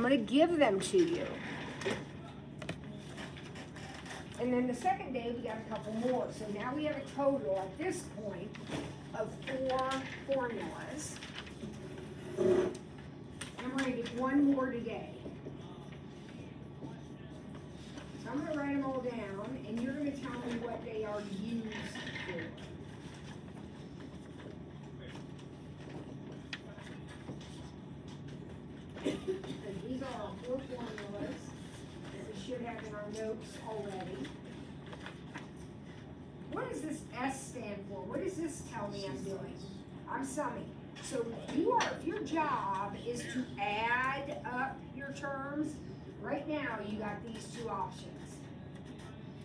going to give them to you. And then the second day, we got a couple more. So now we have a total at this point of 4 formulas. And we're going to get one more today. So I'm going to write them all down, and you're going to tell me what they are used for. And these are our 4 formulas that we should have in our notes already. What does this S stand for? What does this tell me I'm doing? I'm summing. So if your job is to add up your terms, right now you got these 2 options.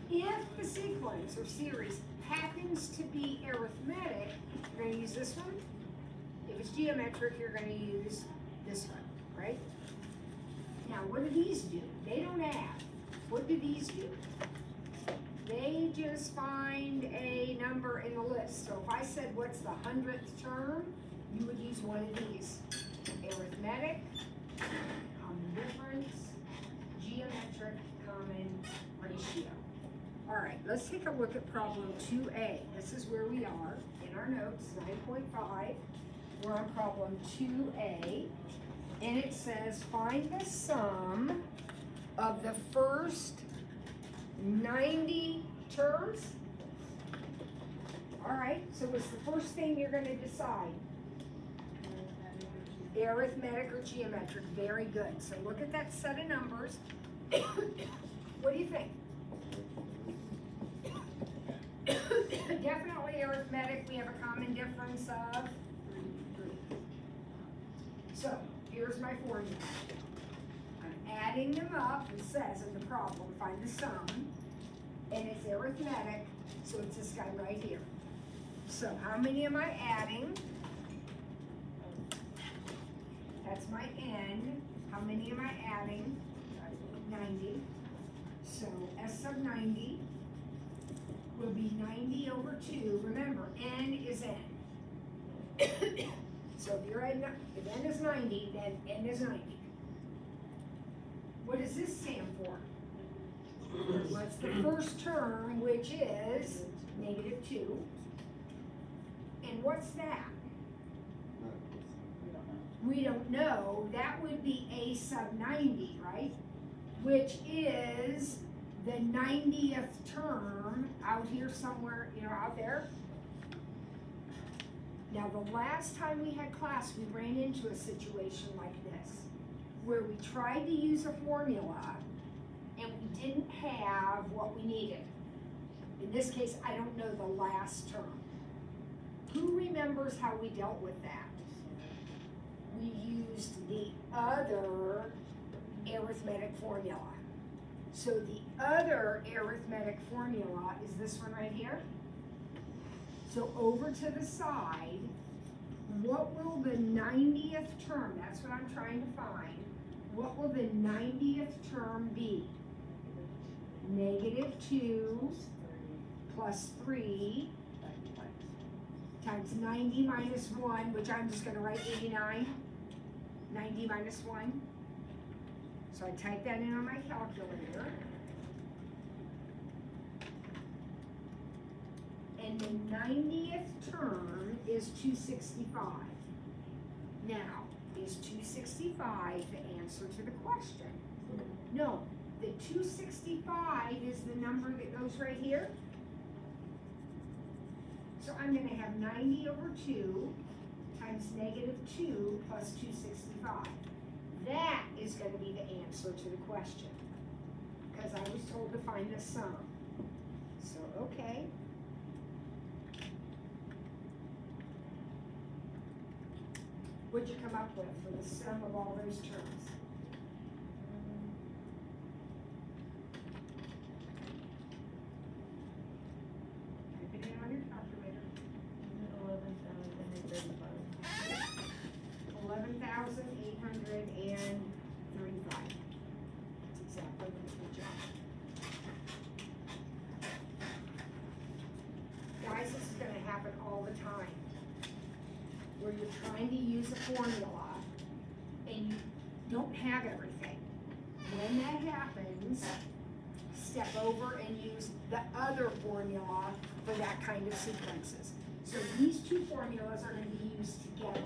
If the sequence or series happens to be arithmetic, you're going to use this one. If it's geometric, you're going to use this one, right? Now, what do these do? They don't add. What do these do? They just find a number in the list. So if I said, what's the 100th term? You would use one of these. Arithmetic, common difference, geometric, common ratio. All right, let's take a look at problem 2A. This is where we are in our notes, 9.5. We're on problem 2A. And it says, find the sum of the first 90 terms. All right, so what's the first thing you're going to decide? Arithmetic or geometric. Very good. So look at that set of numbers. What do you think? Definitely arithmetic. We have a common difference of 3. So here's my formula. I'm adding them up. It says in the problem, find the sum. And it's arithmetic, so it's this guy right here. So how many am I adding? That's my n. How many am I adding? 90. So S sub 90 will be 90 over 2. Remember, n is n. So if you're adding, if n is 90, then n is 90. What does this stand for? What's the first term, which is -2? And what's that? We don't know. That would be a sub 90, right? Which is the 90th term out here somewhere, out there. Now, the last time we had class, we ran into a situation like this, where we tried to use a formula and we didn't have what we needed. In this case, I don't know the last term. Who remembers how we dealt with that? We used the other arithmetic formula. So the other arithmetic formula is this one right here. So over to the side, what will the 90th term, that's what I'm trying to find, what will the 90th term be? -2 plus 3 times 90 minus 1, which I'm just going to write 89. 90 minus 1. So I type that in on my calculator. And the 90th term is 265. Now, is 265 the answer to the question? No, the 265 is the number that goes right here. So I'm going to have 90 over 2 times -2 plus 265. That is going to be the answer to the question, because I was told to find the sum. So, okay. What'd you come up with for the sum of all those terms? Type it in on your calculator. 11,835. That's exactly what the job. Guys, this is going to happen all the time, where you're trying to use a formula and you don't have everything. When that happens, step over and use the other formula for that kind of sequences. So these two formulas are going to be used together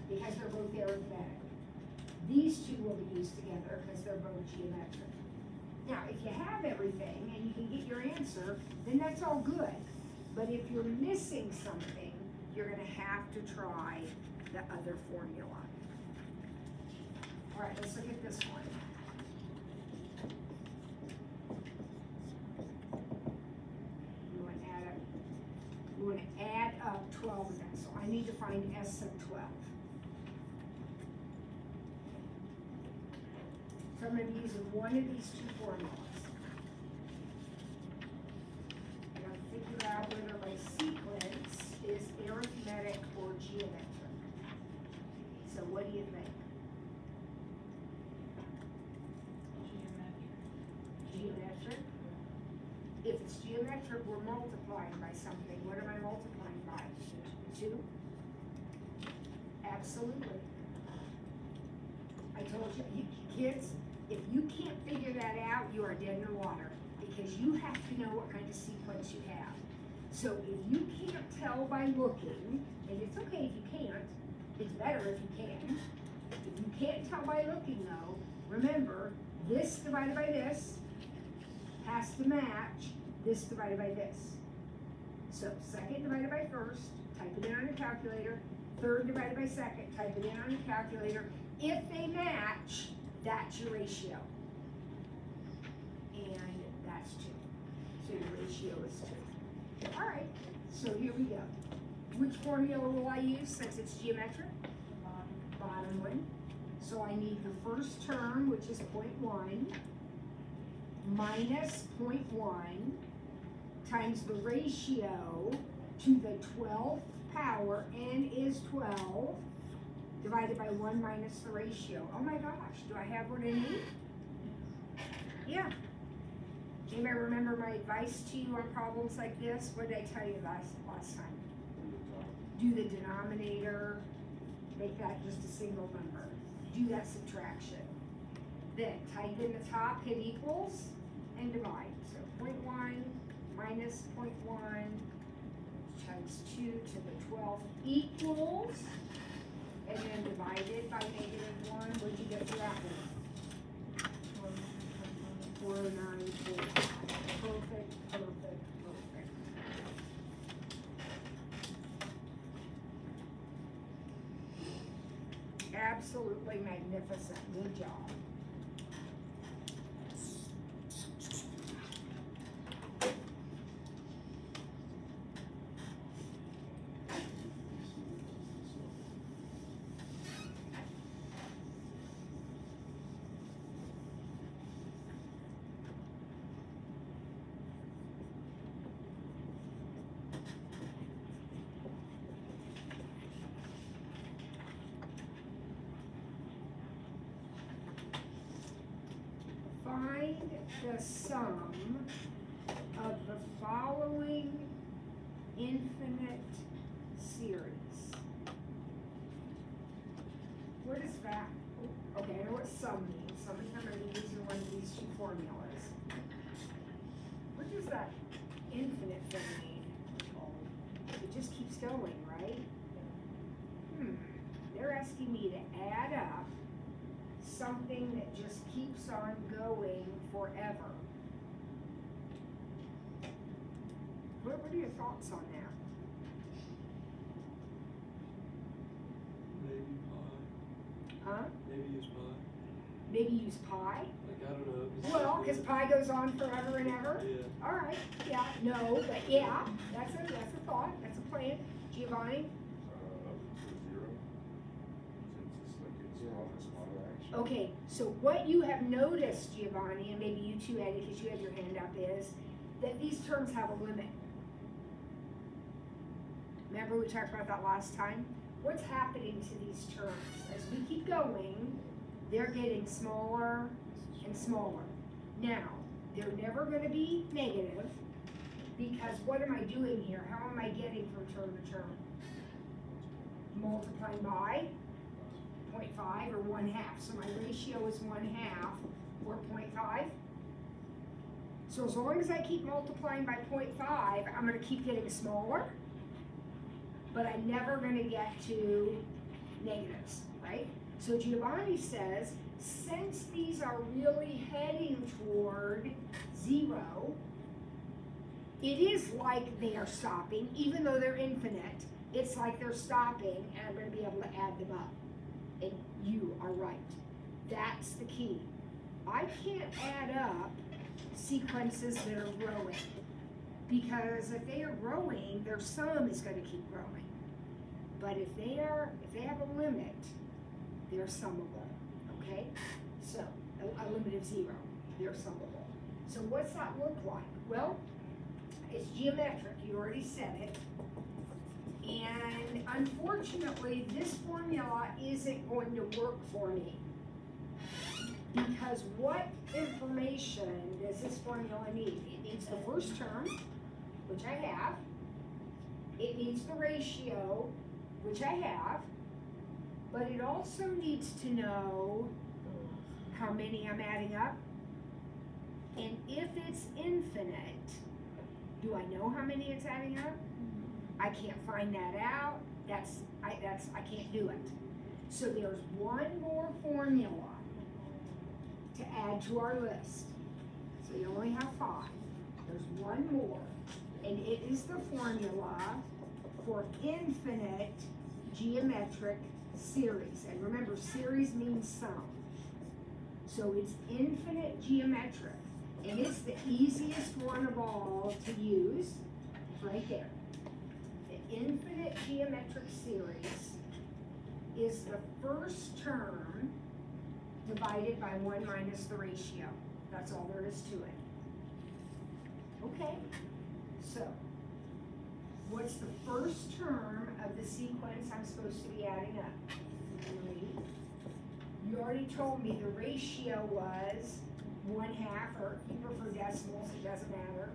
because they're both arithmetic. These two will be used together because they're both geometric. Now, if you have everything and you can get your answer, then that's all good. But if you're missing something, you're going to have to try the other formula. All right, let's look at this one. We want to add up 12 of them. So I need to find S sub 12. So I'm going to be using one of these two formulas. I'm going to figure out whether my sequence is arithmetic or geometric. So what do you think? Geometric. If it's geometric, we're multiplying by something. What am I multiplying by? 2? Absolutely. I told you, kids, if you can't figure that out, you are dead in the water because you have to know what kind of sequence you have. So if you can't tell by looking, and it's okay if you can't, it's better if you can. If you can't tell by looking though, remember, this divided by this has to match this divided by this. So second divided by first, type it in on your calculator. Third divided by second, type it in on your calculator. If they match, that's your ratio. And that's 2. So your ratio is 2. All right, so here we go. Which formula will I use since it's geometric? Bottom one. So I need the first term, which is 0.1, minus 0.1 times the ratio to the 12th power, n is 12, divided by 1 minus the ratio. Oh my gosh, do I have what I need? Yeah. Anybody remember my advice to you on problems like this? What did I tell you last time? Do the denominator, make that just a single number. Do that subtraction. Then type in the top, hit equals, and divide. So 0.1 minus 0.1 times 2 to the 12th equals, and then divided by -1. What'd you get for that one? 494. Perfect, perfect, perfect. Absolutely magnificent. Good job. Find the sum of the following infinite series. What is that? Okay, I know what sum means. So I'm going to use one of these two formulas. What does that infinite thing mean? It just keeps going, right? They're asking me to add up something that just keeps on going forever. What are your thoughts on that? Maybe pi. Huh? Maybe use pi. Maybe use pi? Like, I don't know. Well, because pi goes on forever and ever? Yeah. All right, yeah, no, but yeah, that's a thought, that's a plan. Giovanni? Zero. Since it's like it's smaller action. Okay, so what you have noticed, Giovanni, and maybe you too, Eddie, because you have your hand up, is that these terms have a limit. Remember we talked about that last time? What's happening to these terms? As we keep going, they're getting smaller and smaller. Now, they're never going to be negative, because what am I doing here? How am I getting from term to term? Multiplying by 0.5 or 1/2. So my ratio is 1/2, or 0.5. So as long as I keep multiplying by 0.5, I'm gonna keep getting smaller, but I'm never gonna get to negatives, right? So Giovanni says, since these are really heading toward 0, it is like they are stopping, even though they're infinite, it's like they're stopping, and I'm gonna be able to add them up. And you are right. That's the key. I can't add up sequences that are growing, because if they are growing, their sum is gonna keep growing. But if they have a limit, they're summable, okay? So, a limit of 0, they're summable. So what's that look like? Well, it's geometric, you already said it. And unfortunately, this formula isn't going to work for me. Because what information does this formula need? It needs the first term, which I have. It needs the ratio, which I have. But it also needs to know how many I'm adding up. And if it's infinite, do I know how many it's adding up? I can't find that out. I can't do it. So there's one more formula to add to our list. So you only have 5. There's one more, and it is the formula for infinite geometric series. And remember, series means sum. So it's infinite geometric, and it's the easiest one of all to use. It's right there. The infinite geometric series is the first term divided by 1 minus the ratio. That's all there is to it. Okay, so what's the first term of the sequence I'm supposed to be adding up? 3. You already told me the ratio was 1/2, or you prefer decimals, it doesn't matter.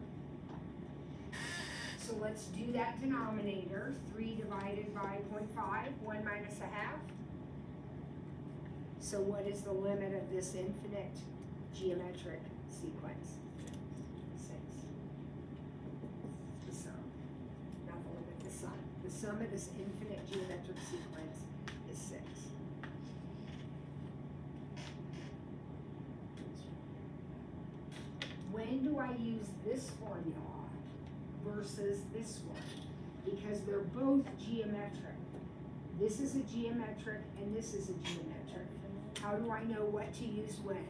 So let's do that denominator, 3 divided by 0.5, 1 minus 1/2. So what is the limit of this infinite geometric sequence? 6. The sum, not the limit, the sum. The sum of this infinite geometric sequence is 6. When do I use this formula versus this one? Because they're both geometric. This is a geometric and this is a geometric. How do I know what to use when?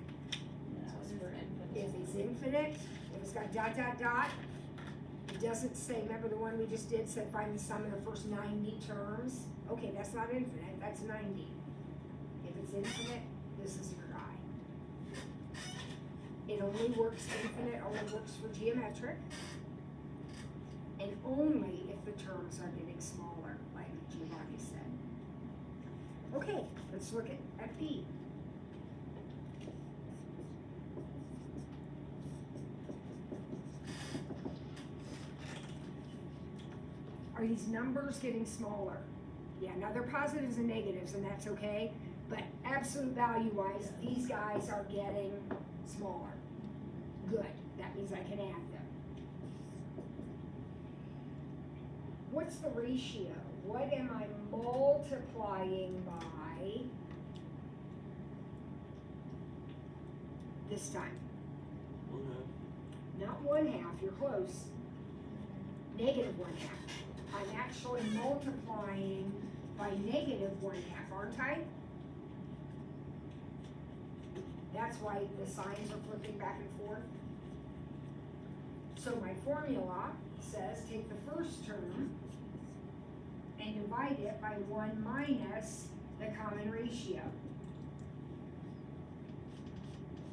If it's infinite, if it's got dot, dot, dot, it doesn't say, remember the one we just did said find the sum of the first 90 terms? Okay, that's not infinite, that's 90. If it's infinite, this is your guy. It only works infinite, only works for geometric, and only if the terms are getting smaller, like Giovanni said. Okay, let's look at P. Are these numbers getting smaller? Yeah, now they're positives and negatives, and that's okay, but absolute value-wise, these guys are getting smaller. Good, that means I can add them. What's the ratio? What am I multiplying by this time? 1/2. Not 1/2, you're close. Negative 1/2. I'm actually multiplying by negative 1/2, aren't I? That's why the signs are flipping back and forth. So my formula says take the first term and divide it by 1 minus the common ratio.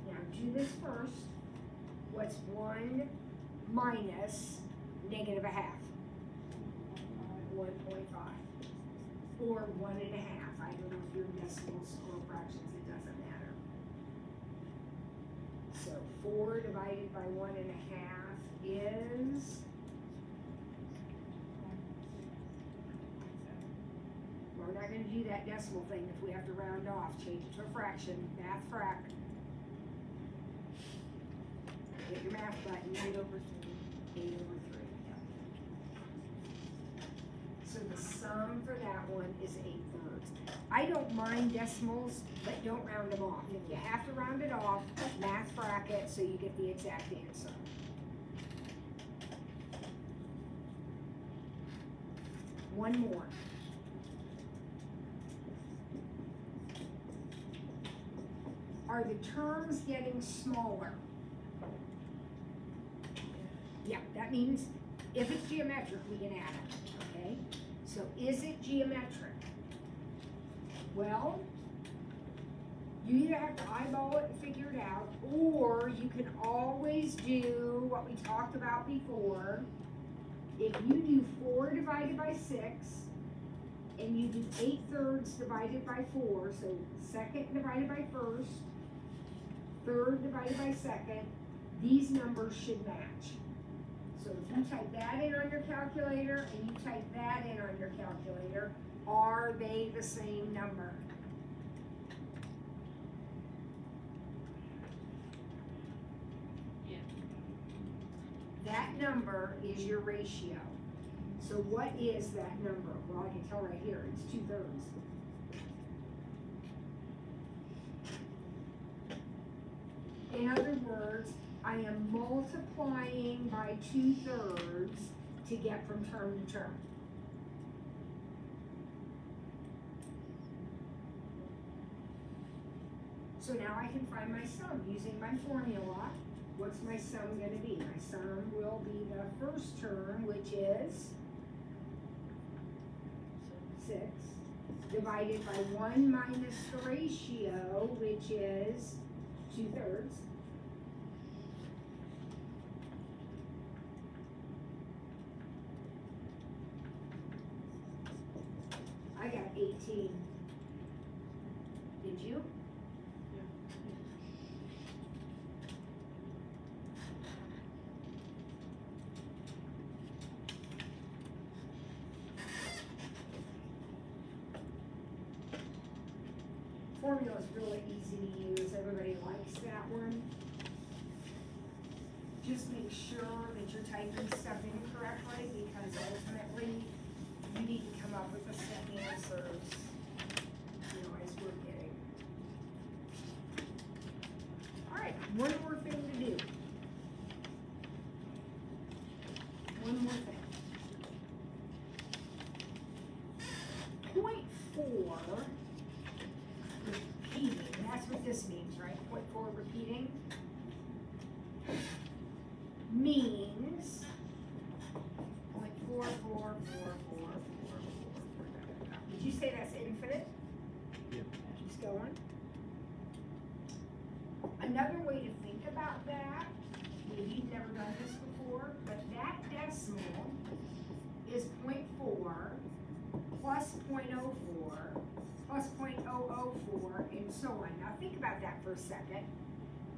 Now do this first. What's 1 minus negative 1/2? 1.5. Or 1.5. I don't know if you're decimals or fractions, it doesn't matter. So 4 divided by 1.5 is, we're not going to do that decimal thing if we have to round off. Change it to a fraction, math frac. half button. 8/3. 8/3. So the sum for that one is 8/3. I don't mind decimals, but don't round them off. If you have to round it off, math bracket so you get the exact answer. One more. Are the terms getting smaller? Yeah, that means if it's geometric, we can add it, okay? So is it geometric? Well, you either have to eyeball it and figure it out, or you can always do what we talked about before. If you do 4 divided by 6, and you do 8/3 divided by 4, so second divided by first, third divided by second, these numbers should match. So if you type that in on your calculator and you type that in on your calculator, are they the same number? Yeah. That number is your ratio. So what is that number? Well, I can tell right here, it's 2/3. In other words, I am multiplying by 2/3 to get from term to term. So now I can find my sum using my formula. What's my sum gonna be? My sum will be the first term, which is 6, divided by 1 minus the ratio, which is 2/3. I got 18. Did you? Formula is really easy to use. Everybody likes that one. Just make sure that you're typing stuff in correctly, because ultimately you need to come up with the set answers. Otherwise, we're getting. All right, one more thing to do. One more thing. 0.4 repeating. That's what this means, right? 0.4 repeating means 0.444444. Did you say that's infinite? Yeah. Keeps going. Another way to think about that, maybe you've never done this before, but that decimal is 0.4 plus 0.04 plus 0.004 and so on. Now think about that for a second.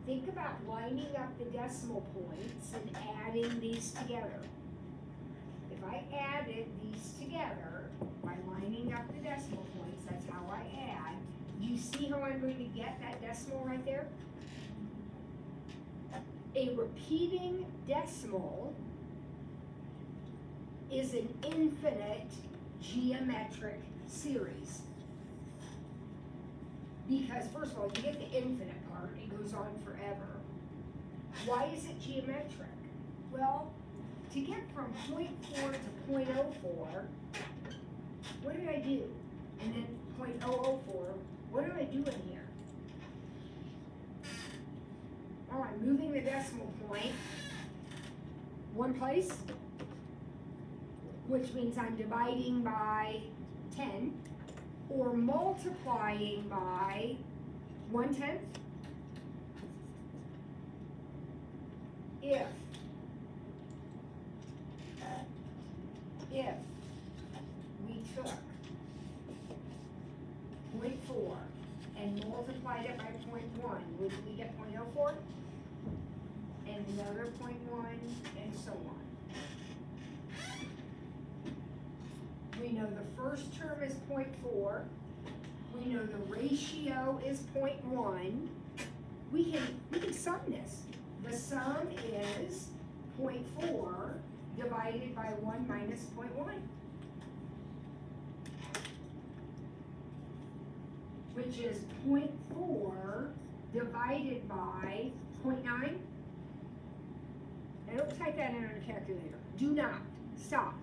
Think about lining up the decimal points and adding these together. If I added these together by lining up the decimal points, that's how I add. You see how I'm going to get that decimal right there? A repeating decimal is an infinite geometric series. Because first of all, you get the infinite part, it goes on forever. Why is it geometric? Well, to get from 0.4 to 0.04, what did I do? And then 0.004, what am I doing here? Oh, I'm moving the decimal point one place, which means I'm dividing by 10, or multiplying by 1/10. If we took 0.4 and multiplied it by 0.1, would we get 0.04? And another 0.1, and so on. We know the first term is 0.4. We know the ratio is 0.1. We can sum this. The sum is 0.4 divided by 1 minus 0.1. Which is 0.4 divided by 0.9. Now don't type that in on your calculator. Do not. Stop.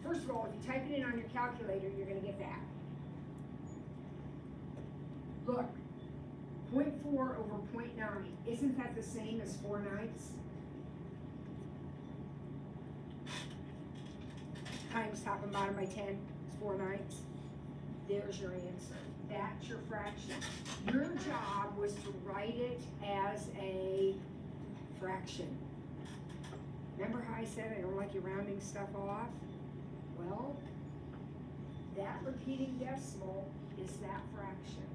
First of all, if you type it in on your calculator, you're going to get that. Look, 0.4 over 0.9, isn't that the same as 4/9? Times top and bottom by 10 is 4/9. There's your answer. That's your fraction. Your job was to write it as a fraction. Remember how I said I don't like you rounding stuff off? Well, that repeating decimal is that fraction.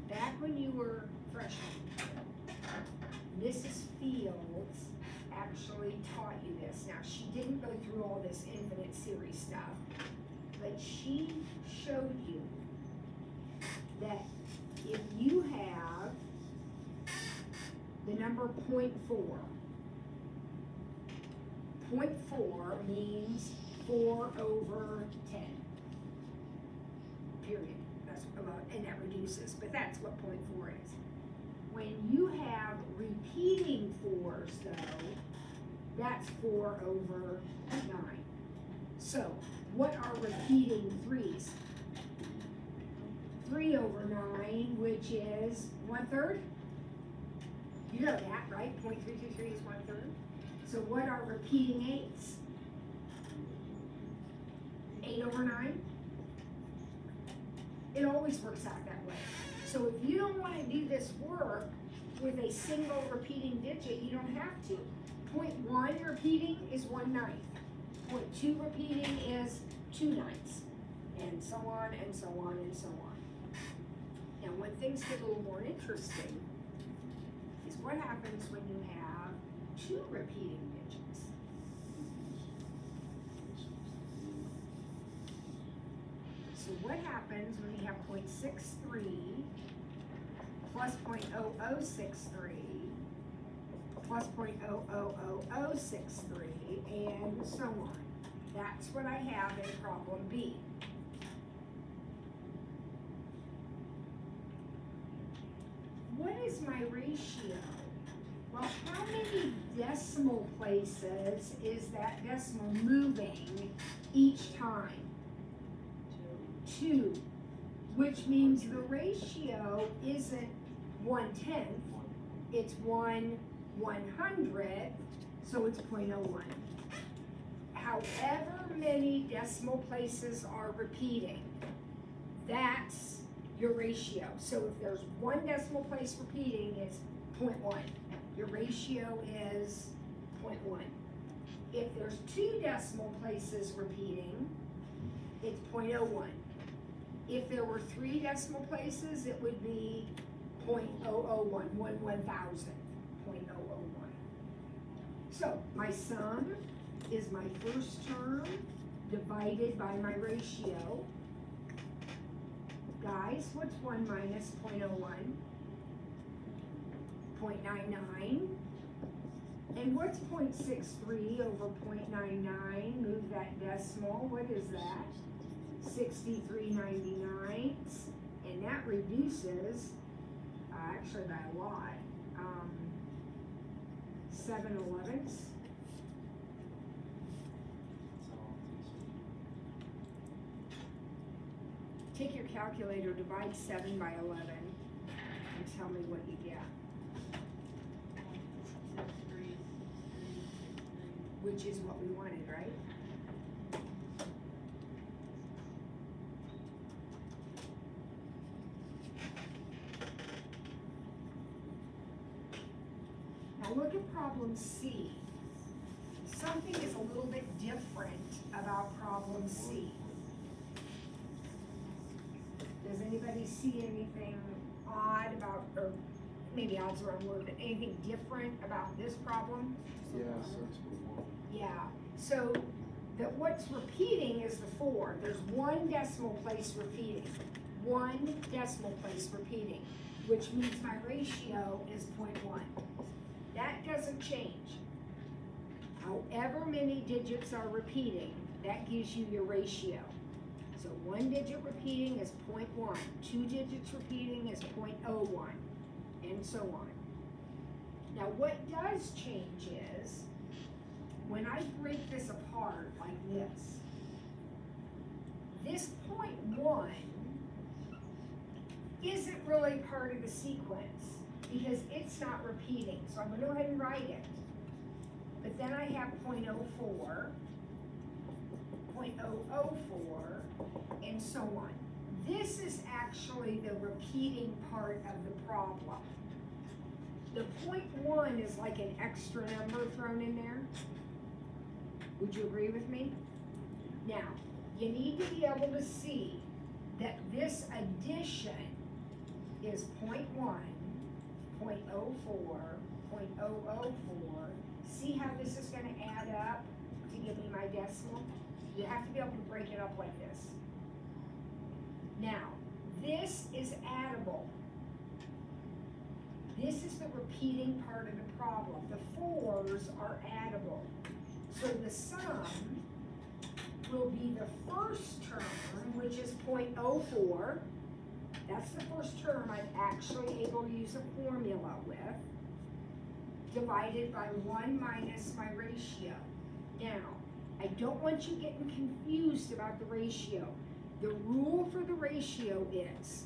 Back when you were freshmen, Mrs. Fields actually taught you this. Now, she didn't go through all this infinite series stuff, but she showed you that if you have the number 0.4, 0.4 means 4 over 10, period. That's about, and that reduces, but that's what 0.4 is. When you have repeating 4s though, that's 4 over 9. So, what are repeating 3s? 3 over 9, which is 1/3. You know that, right? 0.323 is 1/3. So what are repeating 8s? 8 over 9. It always works out that way. So if you don't want to do this work with a single repeating digit, you don't have to. 0.1 repeating is 1/9. 0.2 repeating is 2/9. And so on and so on and so on. Now when things get a little more interesting is what happens when you have 2 repeating digits. So what happens when you have 0.63 plus 0.0063 plus 0.00063 and so on? That's what I have in problem B. What is my ratio? Well, how many decimal places is that decimal moving each time? 2, which means the ratio isn't 1/10, it's 1/100th, so it's 0.01. However many decimal places are repeating, that's your ratio. So if there's 1 decimal place repeating, it's 0.1. Your ratio is 0.1. If there's 2 decimal places repeating, it's 0.01. If there were 3 decimal places, it would be 0.001, 1/1000, 0.001. So my sum is my first term divided by my ratio. Guys, what's 1 minus 0.01? 0.99. And what's 0.63 over 0.99? Move that decimal. What is that? 63/99. And that reduces, actually by a lot, 7/11. Take your calculator, divide 7 by 11, and tell me what you get. Which is what we wanted, right? Now look at problem C. Something is a little bit different about problem C. Does anybody see anything odd about, or maybe odd's the wrong word, but anything different about this problem? Yeah, search for 1. Yeah, so what's repeating is the 4. There's 1 decimal place repeating. 1 decimal place repeating. which means my ratio is 0.1. That doesn't change. However many digits are repeating, that gives you your ratio. So 1 digit repeating is 0.1, 2 digits repeating is 0.01, and so on. Now what does change is, when I break this apart like this 0.1 isn't really part of the sequence because it's not repeating. So I'm gonna go ahead and write it. But then I have 0.04, 0.004, and so on. This is actually the repeating part of the problem. The 0.1 is like an extra number thrown in there. Would you agree with me? Now, you need to be able to see that this addition is 0.1, 0.04, 0.004. See how this is going to add up to give me my decimal? You have to be able to break it up like this. Now, this is addable. This is the repeating part of the problem. The 4s are addable. So the sum will be the first term, which is 0.04. That's the first term I'm actually able to use a formula with, divided by 1 minus my ratio. Now, I don't want you getting confused about the ratio. The rule for the ratio is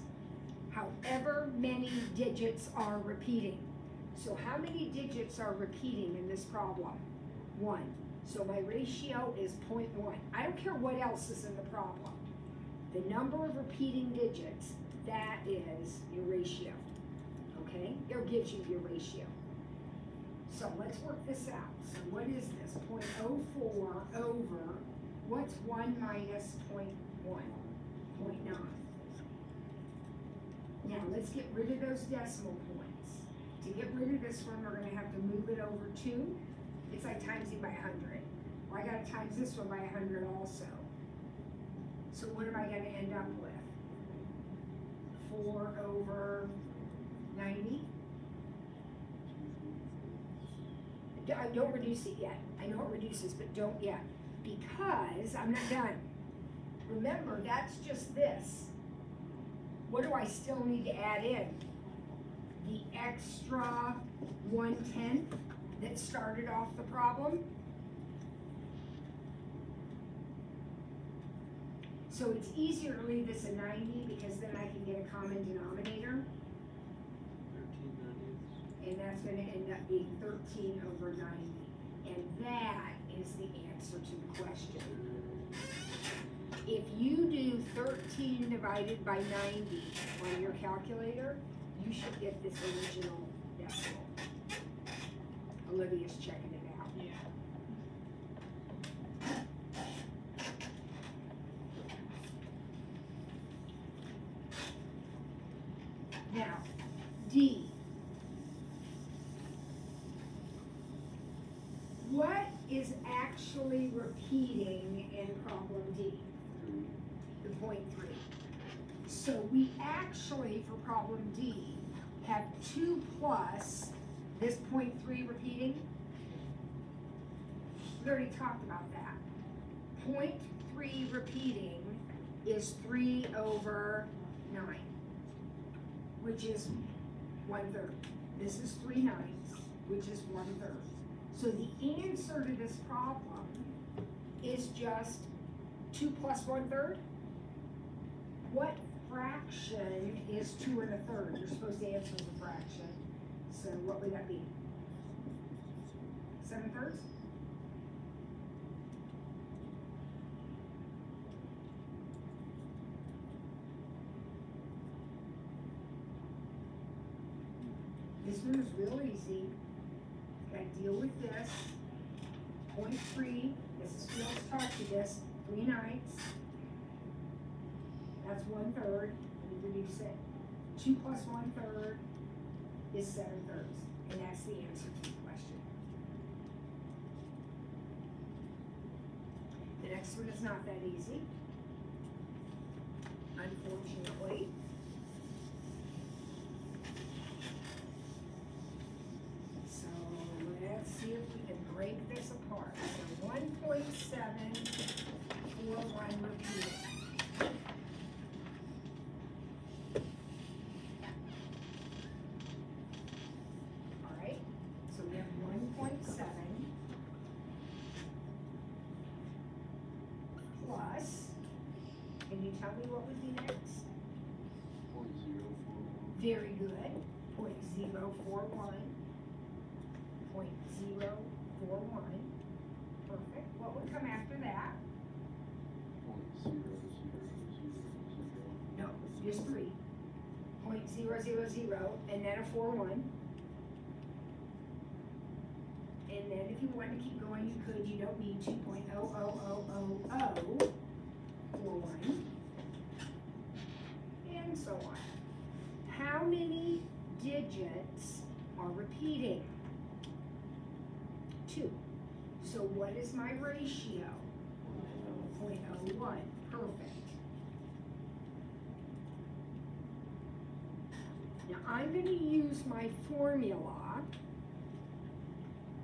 however many digits are repeating. So how many digits are repeating in this problem? 1. So my ratio is 0.1. I don't care what else is in the problem. The number of repeating digits, that is your ratio, okay? It gives you your ratio. So let's work this out. So what is this? 0.04 over, what's 1 minus 0.1? 0.9. Now let's get rid of those decimal points. To get rid of this one, we're gonna have to move it over 2. It's like times it by 100. Well, I gotta times this one by 100 also. So what am I gonna end up with? 4 over 90? Don't reduce it yet. I know it reduces, but don't yet. Because I'm not done. Remember, that's just this. What do I still need to add in? The extra 1/10 that started off the problem. So it's easier to leave this a 90 because then I can get a common denominator. 13/90. And that's gonna end up being 13 over 90. And that is the answer to the question. If you do 13 divided by 90 on your calculator, you should get this original decimal. Olivia's checking it out. Yeah. Now, D. What is actually repeating in problem D? The 0.3. So we actually, for problem D, have 2 plus this 0.3 repeating. We already talked about that. 0.3 repeating is 3 over 9, which is 1/3. This is 3 9ths, which is 1/3. So the answer to this problem is just 2 plus 1/3. What fraction is 2 1/3? You're supposed to answer as a fraction. So what would that be? 7/3? This one is real easy. Gotta deal with this. 0.3, Mrs. Fields taught you this, 3 9ths. That's 1/3, and reduce it. 2 plus 1/3 is 7/3, and that's the answer to the question. The next one is not that easy, unfortunately. 1.741 repeated. Alright, so we have 1.7 plus, can you tell me what would be next? 0.041. Very good. 0.041. 0.041. Perfect. What would come after that? 0.0000. No, just 3. 0.000 and then a 41. And then if you want to keep going, you could. You don't need 2.0000041. And so on. How many digits are repeating? 2. So what is my ratio? 0.01. Perfect. Now I'm going to use my formula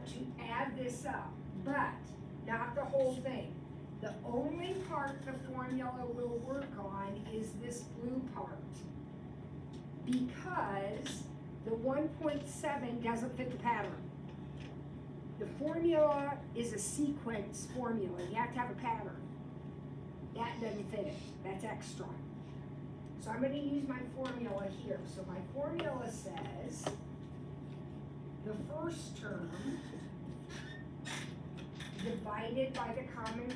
to add this up, but not the whole thing. The only part the formula will work on is this blue part, because the 1.7 doesn't fit the pattern. The formula is a sequence formula. You have to have a pattern. That doesn't fit it. That's extra. So I'm going to use my formula here. So my formula says the first term divided by the common,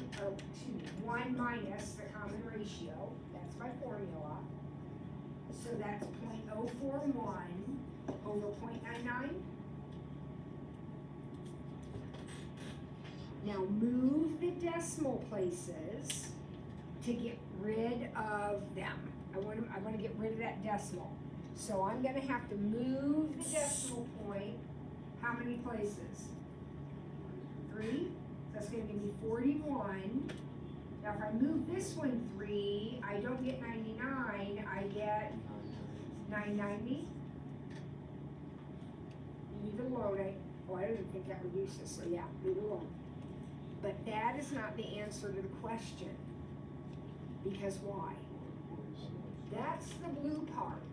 1 minus the common ratio. That's my formula. So that's 0.041 over 0.99. Now move the decimal places to get rid of them. I want to get rid of that decimal. So I'm going to have to move the decimal point. How many places? 3. That's going to give me 41. Now if I move this one 3, I don't get 99, I get 990. Leave it alone. I didn't think that reduces, so yeah, leave it alone. But that is not the answer to the question. Because why? That's the blue part.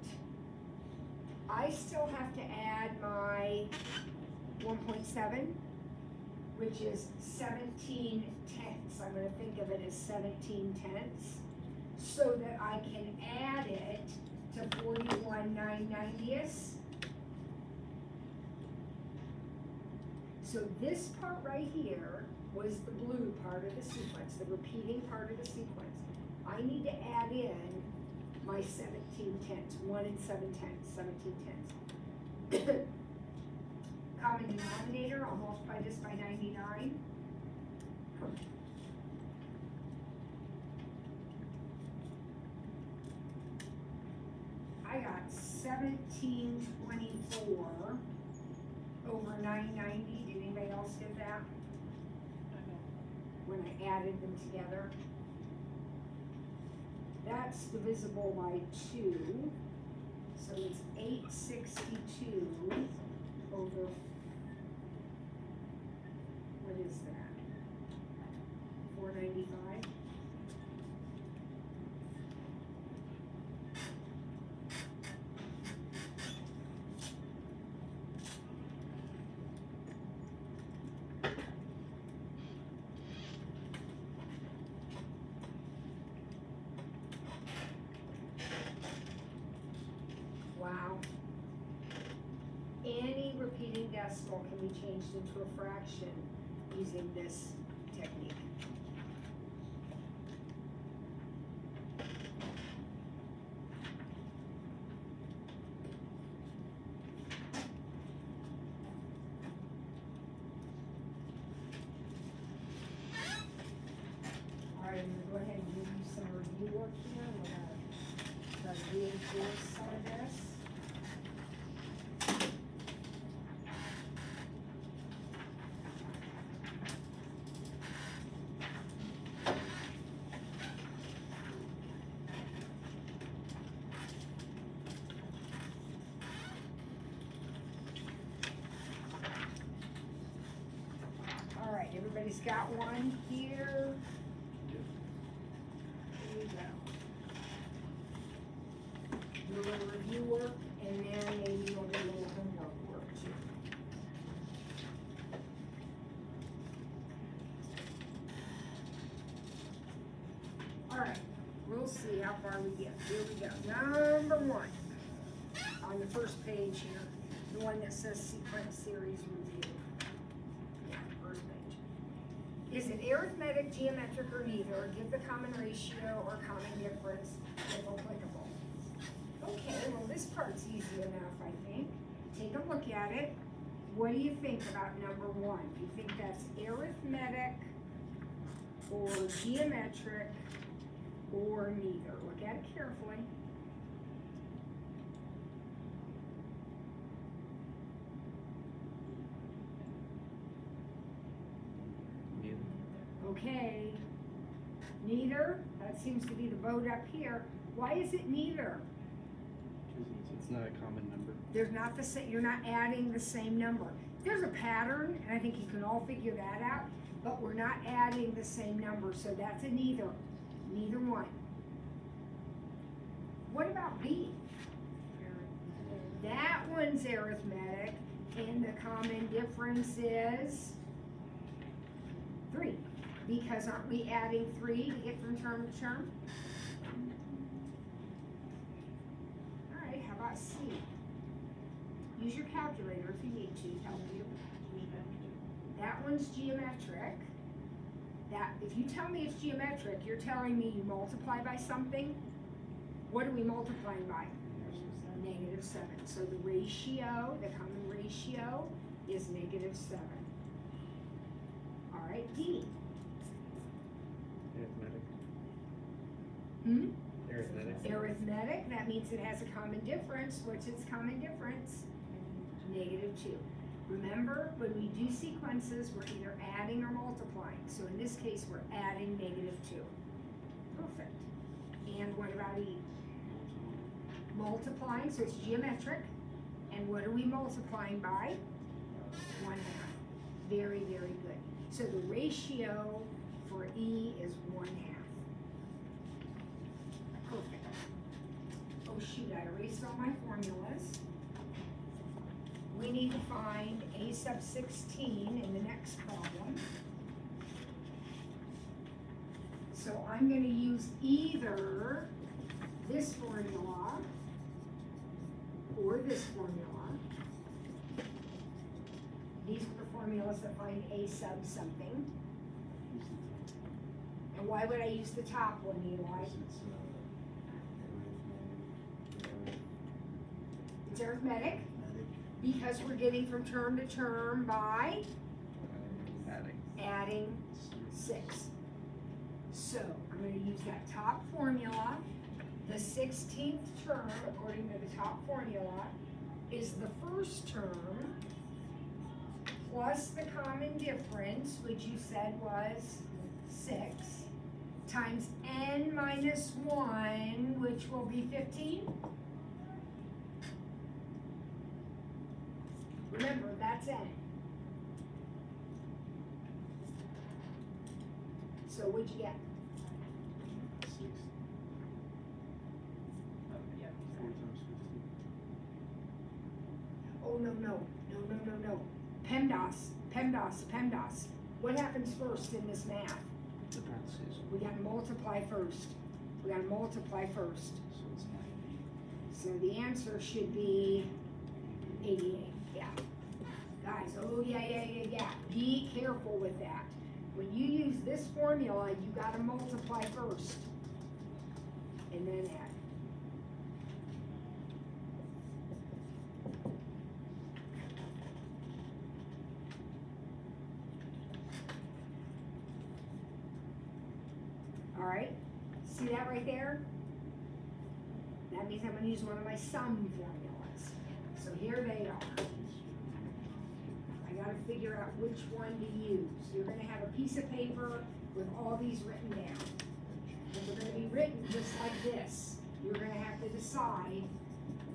I still have to add my 1.7, which is 17 tenths. I'm going to think of it as 17 tenths, so that I can add it to 41/990ths. So this part right here was the blue part of the sequence, the repeating part of the sequence. I need to add in my 17 tenths, 1 and 7 tenths, 17 tenths. Common denominator, I'll multiply this by 99. I got 1724 over 990. Did anybody else get that? When I added them together. That's divisible by 2. So it's 862 over, what is that? 495? Wow. Any repeating decimal can be changed into a fraction using this technique. All right, I'm gonna go ahead and give you some review work here. We're gonna reinforce some of this. Everybody's got one here. There you go. Do a little review work, and then maybe you'll do a little homework work too. Alright, we'll see how far we get. Here we go. Number one, on the first page here, the one that says sequence series review. Yeah, first page. Is it arithmetic, geometric, or neither? Give the common ratio or common difference if applicable. Okay, well this part's easy enough, I think. Take a look at it. What do you think about number one? Do you think that's arithmetic or geometric or neither? Look at it carefully. Okay, neither, that seems to be the vote up here. Why is it neither? It's not a common number. There's not the same, you're not adding the same number. There's a pattern, and I think you can all figure that out, but we're not adding the same number, so that's a neither. Neither one. What about B? That one's arithmetic, and the common difference is 3. Because aren't we adding 3 to get from term to term? Alright, how about C? Use your calculator if you need to, help you. That one's geometric. That, if you tell me it's geometric, you're telling me you multiply by something. What are we multiplying by? -7. So the ratio, the common ratio is -7. Alright, D. Arithmetic. Arithmetic. Arithmetic, that means it has a common difference. What's its common difference? -2. Remember, when we do sequences, we're either adding or multiplying. So in this case, we're adding -2. Perfect. And what about E? Multiplying, so it's geometric. And what are we multiplying by? 1/2. Very, very good. So the ratio for E is 1/2. Perfect. Oh shoot, I erased all my formulas. We need to find A sub 16 in the next problem. So I'm going to use either this formula or this formula. These are the formulas that find A sub something. And why would I use the top one, Eli? It's arithmetic, because we're getting from term to term by adding 6. So I'm going to use that top formula. The 16th term, according to the top formula, is the first term plus the common difference, which you said was 6, times n minus 1, which will be 15. Remember, that's n. So what'd you get? 6. 4 times 15. Oh, no. PEMDAS. What happens first in this math? The parentheses. We gotta multiply first. So it's 90. So the answer should be 88, yeah. Guys, oh yeah. Be careful with that. When you use this formula, you gotta multiply first. And then add. Alright, see that right there? That means I'm going to use one of my sum formulas. So here they are. I got to figure out which one to use. You're going to have a piece of paper with all these written down. And they're going to be written just like this. You're going to have to decide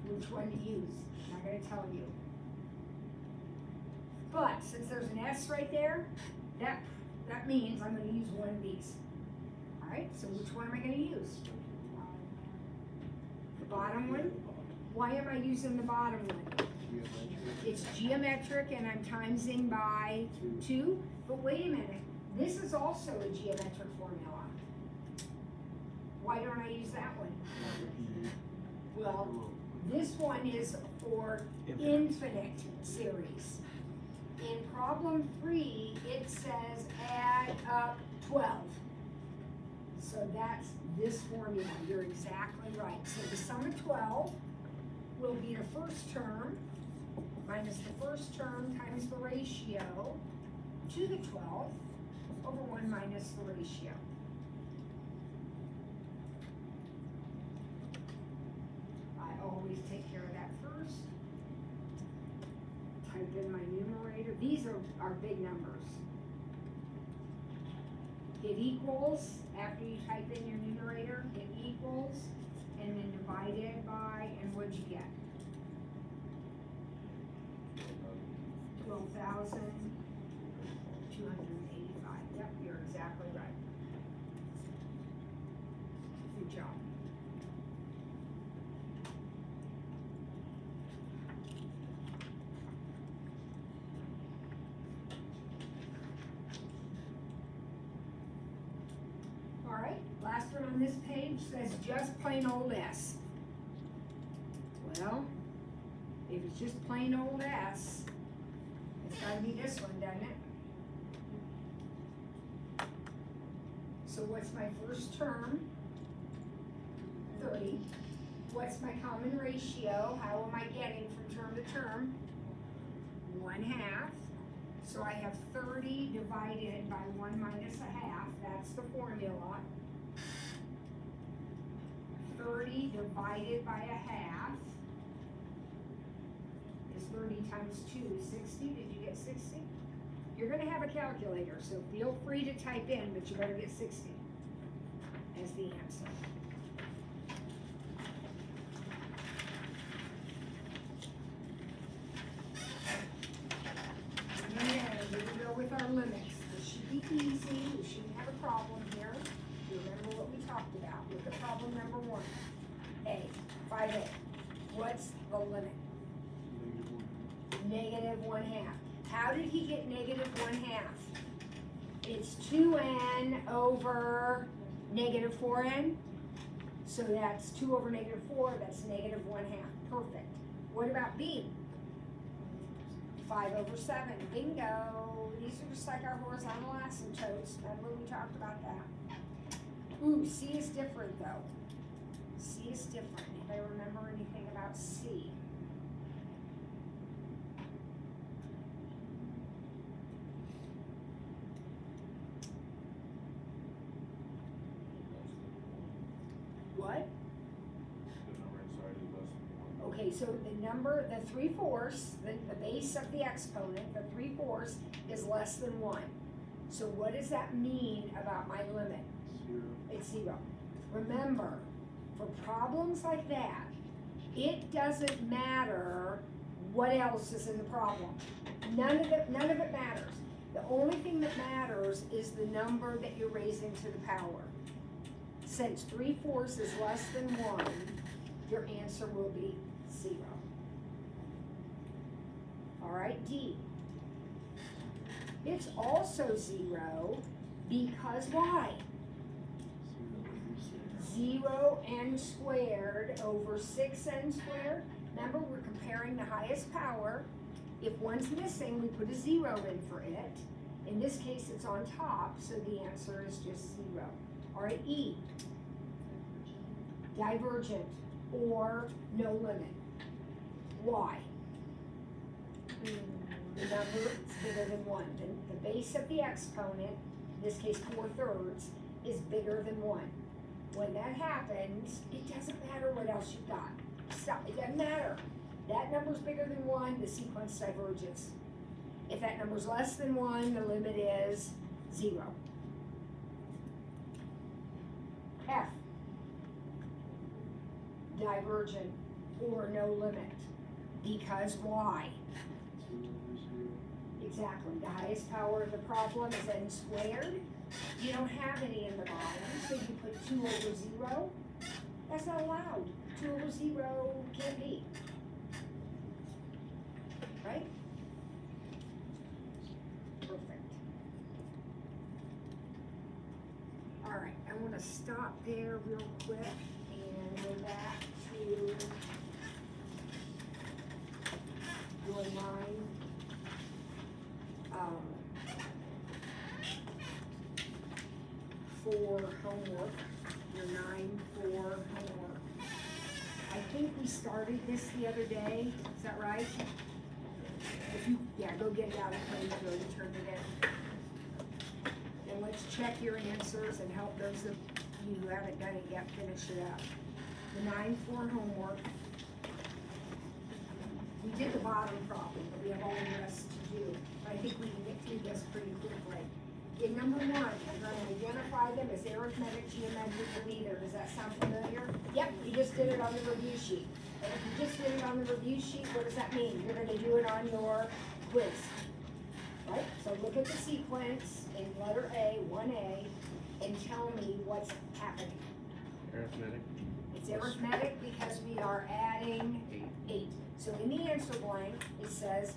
which one to use. I'm not going to tell you. But since there's an S right there, that that means I'm gonna use one of these. Alright, so which one am I gonna use? The bottom one? Why am I using the bottom one? It's geometric and I'm timesing by 2, but wait a minute, this is also a geometric formula. Why don't I use that one? Well, this one is for infinite series. In problem 3, it says add up 12. So that's this formula, you're exactly right. So the sum of 12 will be the first term minus the first term times the ratio to the 12 over 1 minus the ratio. I always take care of that first. Type in my numerator. These are big numbers. It equals, after you type in your numerator, it equals, and then divided by, and what'd you get? 12,285. Yep, you're exactly right. Good job. All right, last one on this page says just plain old S. Well, if it's just plain old S, it's gotta be this one, doesn't it? So what's my first term? 30. What's my common ratio? How am I getting from term to term? 1/2. So I have 30 divided by 1 minus 1/2. That's the formula. 30 divided by 1/2 is 30 times 2, 60. Did you get 60? You're gonna have a calculator, so feel free to type in, but you better get 60 as the answer. And then here we go with our limits. This should be easy. We shouldn't have a problem here. Remember what we talked about. Look at problem number 1. A, 5A. What's the limit? -1/2. How did he get -1/2? It's 2n over -4n. So that's 2 over -4, that's -1/2. Perfect. What about B? 5 over 7. Bingo. These are just like our horizontal asymptotes. Remember we talked about that. Ooh, C is different though. C is different. Anybody remember anything about C? What? The number inside is less than 1. Okay, so the number, the 3/4, the base of the exponent, the 3/4 is less than 1. So what does that mean about my limit? 0. It's 0. Remember, for problems like that, it doesn't matter what else is in the problem. None of it matters. The only thing that matters is the number that you're raising to the power. Since 3/4 is less than 1, your answer will be 0. All right, D. It's also 0 because why? 0n squared over 6n squared. Remember, we're comparing the highest power. If one's missing, we put a 0 in for it. In this case, it's on top, so the answer is just 0. All right, E. Divergent or no limit. Why? The number is bigger than 1. The base of the exponent, in this case 4/3, is bigger than 1. When that happens, it doesn't matter what else you've got. Stop, it doesn't matter. That number's bigger than 1, the sequence diverges. If that number's less than 1, the limit is 0. F. Divergent or no limit. Because why? 2 over 0. Exactly, the highest power of the problem is n squared. You don't have any in the bottom, so you put 2 over 0. That's not allowed. 2 over 0 can't be. Right? Perfect. Alright, I want to stop there real quick and go back to your line. For homework, your 9 for homework. I think we started this the other day, is that right? If you, yeah, go get it out of the printer and turn it in. And let's check your answers and help those of you who haven't done it yet finish it up. The 9 for homework. We did the bottom problem, but we have all the rest to do. But I think we can get through this pretty quickly. In number 1, I'm going to identify them as arithmetic, geometric, or neither. Does that sound familiar? Yep, you just did it on the review sheet. And if you just did it on the review sheet, what does that mean? You're going to do it on your quiz. Right? So look at the sequence in letter A, 1A, and tell me what's happening. Arithmetic. It's arithmetic because we are adding 8. So in the answer blank, it says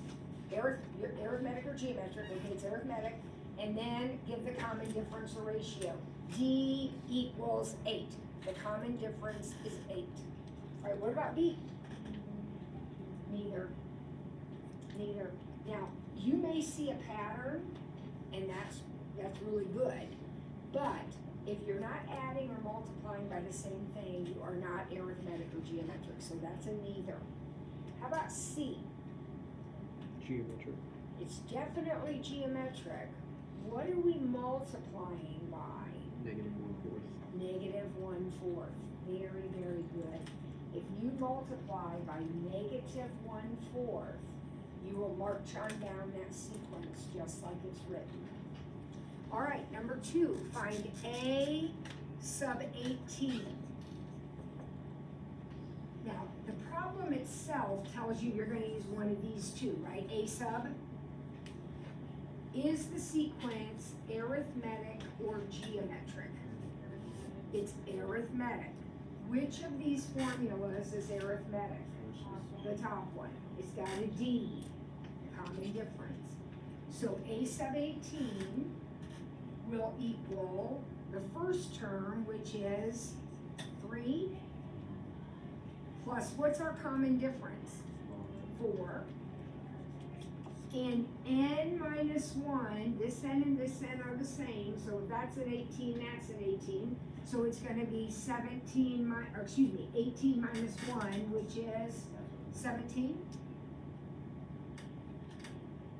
arithmetic or geometric. Okay, it's arithmetic. And then give the common difference or ratio. D equals 8. The common difference is 8. All right, what about B? Neither. Neither. Now, you may see a pattern, and that's really good, but if you're not adding or multiplying by the same thing, you are not arithmetic or geometric, so that's a neither. How about C? Geometric. It's definitely geometric. What are we multiplying by? Negative 1/4. Negative 1/4. Very, very good. If you multiply by negative 1/4, you will march on down that sequence just like it's written. All right, number 2, find A sub 18. Now, the problem itself tells you you're going to use one of these two, right? A sub. Is the sequence arithmetic or geometric? It's arithmetic. Which of these formulas is arithmetic? The top one. It's got a D, common difference. So A sub 18 will equal the first term, which is 3, plus what's our common difference? 4. And n minus 1, this n and this n are the same, so if that's an 18, that's an 18. So it's going to be 18 minus 1, which is 17.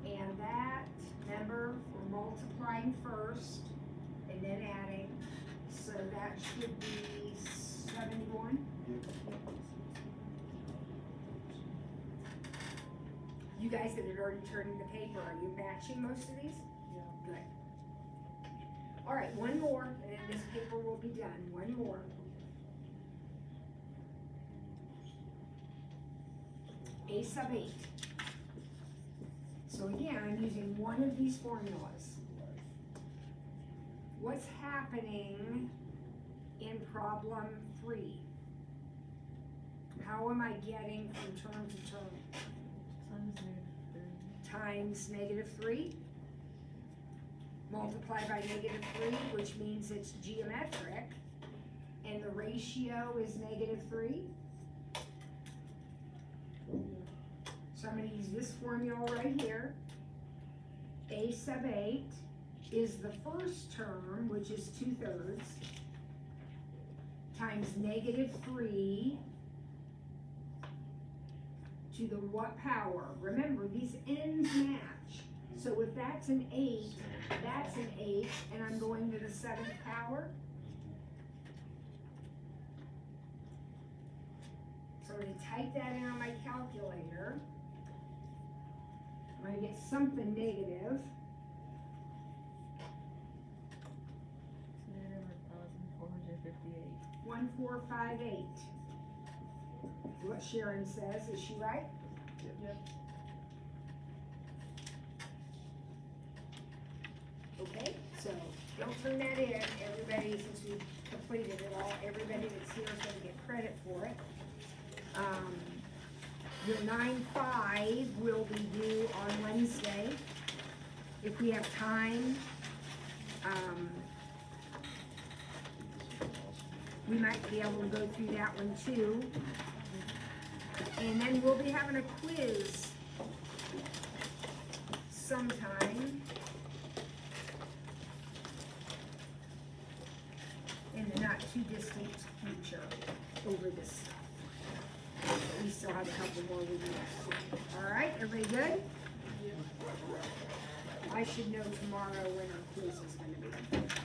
And that, remember, we're multiplying first and then adding. So that should be 71. You guys that had already turned in the paper, are you matching most of these? Yeah. Good. All right, one more, and then this paper will be done. One more. A sub 8. So again, I'm using one of these formulas. What's happening in problem 3? How am I getting from term to term? Times negative 3, multiply by negative 3, which means it's geometric, and the ratio is negative 3. So I'm going to use this formula right here. A sub 8 is the first term, which is 2/3, times negative 3 to the what power? Remember, these ends match. So if that's an 8, that's an 8, and I'm going to the 7th power. So I'm going to type that in on my calculator. I'm going to get something negative. -1,458. 1458. What Sharon says, is she right? Yep. So, don't turn that in, everybody, since we completed it all, everybody that's here is gonna get credit for it. Your 9-5 will be due on Wednesday, if we have time. We might be able to go through that one too. And then we'll be having a quiz sometime in the not too distant future over this stuff. We still have a couple more reviews. All right, everybody good? I should know tomorrow when our quiz is gonna be.